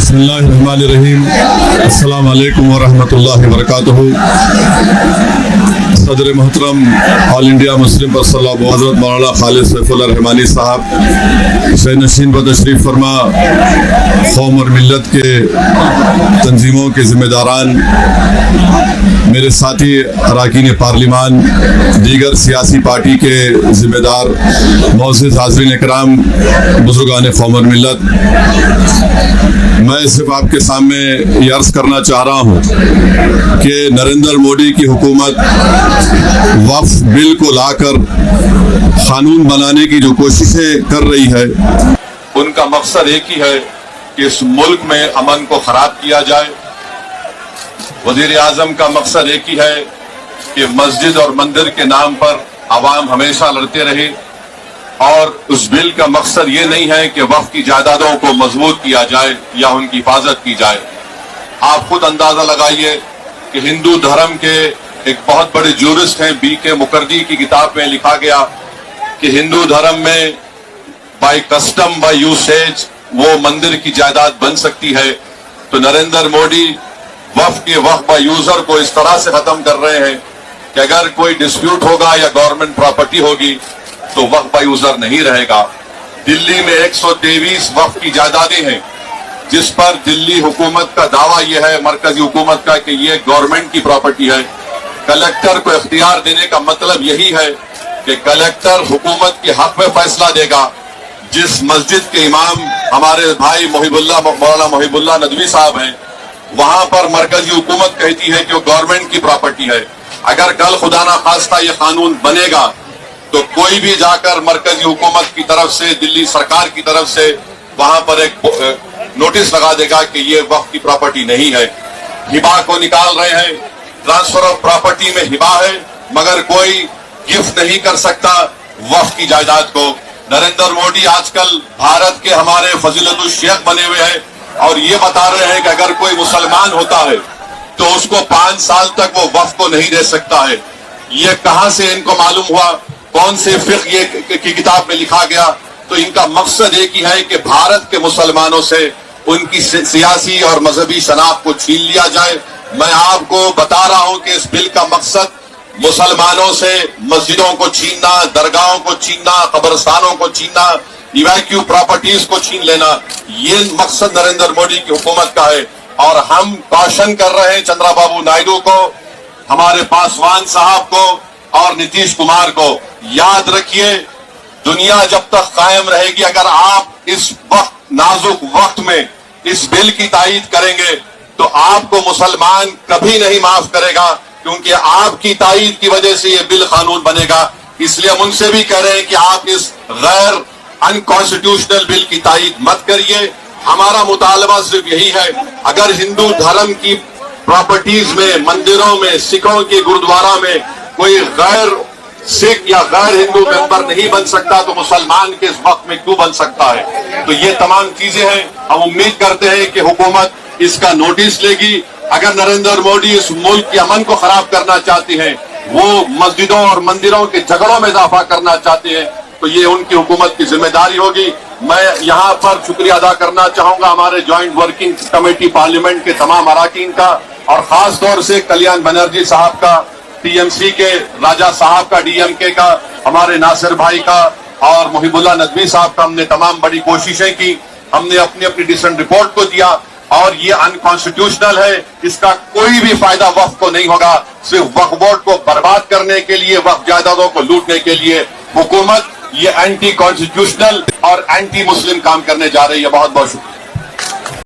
बिस्मिल्लाहिर्रहमानिर्रहीम। अस्सलाम वालेकुम वरहमतुल्लाहि वबरकातुहू। सदर मोहतरम ऑल इंडिया मुस्लिम पर्सनल हज़रत मौलाना खालिद सैफुल्लाह रहमानी साहब शहनशीन पर तशरीफ़ फरमा, कौम और मिल्लत के तंजीमों के ज़िम्मेदारान, मेरे साथी अरकान पार्लिमान, दीगर सियासी पार्टी के ज़िम्मेदार, मोअज़्ज़िज़ हाज़रीन इकराम, बुज़ुर्गान कौम और मिल्लत, मैं सिर्फ आपके सामने ये अर्ज़ करना चाह रहा हूँ कि नरेंद्र मोदी की हुकूमत वक्फ बिल को लाकर कानून बनाने की जो कोशिशें कर रही है, उनका मकसद एक ही है कि इस मुल्क में अमन को खराब किया जाए। वज़ीर आज़म का मकसद एक ही है कि मस्जिद और मंदिर के नाम पर आवाम हमेशा लड़ते रहे, और उस बिल का मकसद ये नहीं है कि वक्फ की जायदादों को मजबूत किया जाए या उनकी हिफाजत की जाए। आप खुद अंदाजा लगाइए कि हिंदू धर्म के एक बहुत बड़े जूरिस्ट हैं B.K. मुखर्जी की किताब में लिखा गया कि हिंदू धर्म में बाय कस्टम बाय यूसेज वो मंदिर की जायदाद बन सकती है। तो नरेंद्र मोदी वक्फ के वक्फ बाय यूजर को इस तरह से खत्म कर रहे हैं कि अगर कोई डिस्प्यूट होगा या गवर्नमेंट प्रॉपर्टी होगी तो वक्फ बाय यूजर नहीं रहेगा। दिल्ली में 123 वक्फ की जायदादें हैं, जिस पर दिल्ली हुकूमत का दावा यह है, मरकजी हुकूमत का, कि ये गवर्नमेंट की प्रॉपर्टी है। कलेक्टर को इख्तियार देने का मतलब यही है कि कलेक्टर हुकूमत के हक में फैसला देगा। जिस मस्जिद के इमाम हमारे भाई मौलाना मोहिबुल्लाह नदवी साहब हैं, वहां पर मरकजी हुकूमत कहती है कि वो गवर्नमेंट की प्रॉपर्टी है। अगर कल खुदा ना खास्ता ये कानून बनेगा तो कोई भी जाकर मरकजी हुकूमत की तरफ से, दिल्ली सरकार की तरफ से वहां पर एक नोटिस लगा देगा कि ये वक्फ की प्रॉपर्टी नहीं है। हिबा को निकाल रहे हैं, ट्रांसफर ऑफ प्रॉपर्टी में हिबा है, मगर कोई गिफ्ट नहीं कर सकता वक्फ की जायदाद को। नरेंद्र मोदी आजकल भारत के हमारे फजीलतुल शेख बने हुए हैं और ये बता रहे हैं कि अगर कोई मुसलमान होता है तो उसको 5 साल तक वो वक्फ को नहीं दे सकता है। ये कहां से इनको मालूम हुआ? कौन से फिक्र ये की किताब में लिखा गया? तो इनका मकसद एक ही है कि भारत के मुसलमानों से उनकी सियासी और मजहबी शनाख्त को छीन लिया जाए। मैं आपको बता रहा हूं कि इस बिल का मकसद मुसलमानों से मस्जिदों को छीनना, दरगाहों को छीनना, कब्रस्तानों को छीनना, इवैक्यू प्रॉपर्टीज को छीन लेना, ये मकसद नरेंद्र मोदी की हुकूमत का है। और हम कॉशन कर रहे हैं चंद्रबाबू नायडू को, हमारे पासवान साहब को और नीतीश कुमार को, याद रखिए दुनिया जब तक कायम रहेगी, अगर आप इस वक्त नाजुक वक्त में इस बिल की तायीद करेंगे तो आपको मुसलमान कभी नहीं माफ करेगा, क्योंकि आपकी तायीद की वजह से ये बिल कानून बनेगा। इसलिए हम उनसे भी कह रहे हैं कि आप इस गैर अनकॉन्स्टिट्यूशनल बिल की तायीद मत करिए। हमारा मुतालबा सिर्फ यही है, अगर हिंदू धर्म की प्रॉपर्टीज में, मंदिरों में, सिखों के गुरुद्वारा में कोई गैर सिख या गैर हिंदू मेंबर नहीं बन सकता तो मुसलमान के इस वक्त में क्यों बन सकता है? तो ये तमाम चीजें हैं। हम उम्मीद करते हैं कि हुकूमत इसका नोटिस लेगी। अगर नरेंद्र मोदी इस मुल्क के अमन को खराब करना चाहते हैं, वो मस्जिदों और मंदिरों के झगड़ों में इजाफा करना चाहते हैं, तो ये उनकी हुकूमत की जिम्मेदारी होगी। मैं यहाँ पर शुक्रिया अदा करना चाहूंगा हमारे ज्वाइंट वर्किंग कमेटी पार्लियामेंट के तमाम अरकान का, और खास तौर से कल्याण बनर्जी साहब का, टीएमसी के राजा साहब का, डीएमके का, हमारे नासिर भाई का और मोहिबुल्लाह नदवी साहब का। हमने तमाम बड़ी कोशिशें की, हमने अपनी अपनी डिसेंट रिपोर्ट को दिया, और ये अनकॉन्स्टिट्यूशनल है, इसका कोई भी फायदा वक्फ को नहीं होगा। सिर्फ वक्फ बोर्ड को बर्बाद करने के लिए, वक्फ जायदादों को लूटने के लिए हुकूमत ये एंटी कॉन्स्टिट्यूशनल और एंटी मुस्लिम काम करने जा रही है। बहुत बहुत शुक्रिया।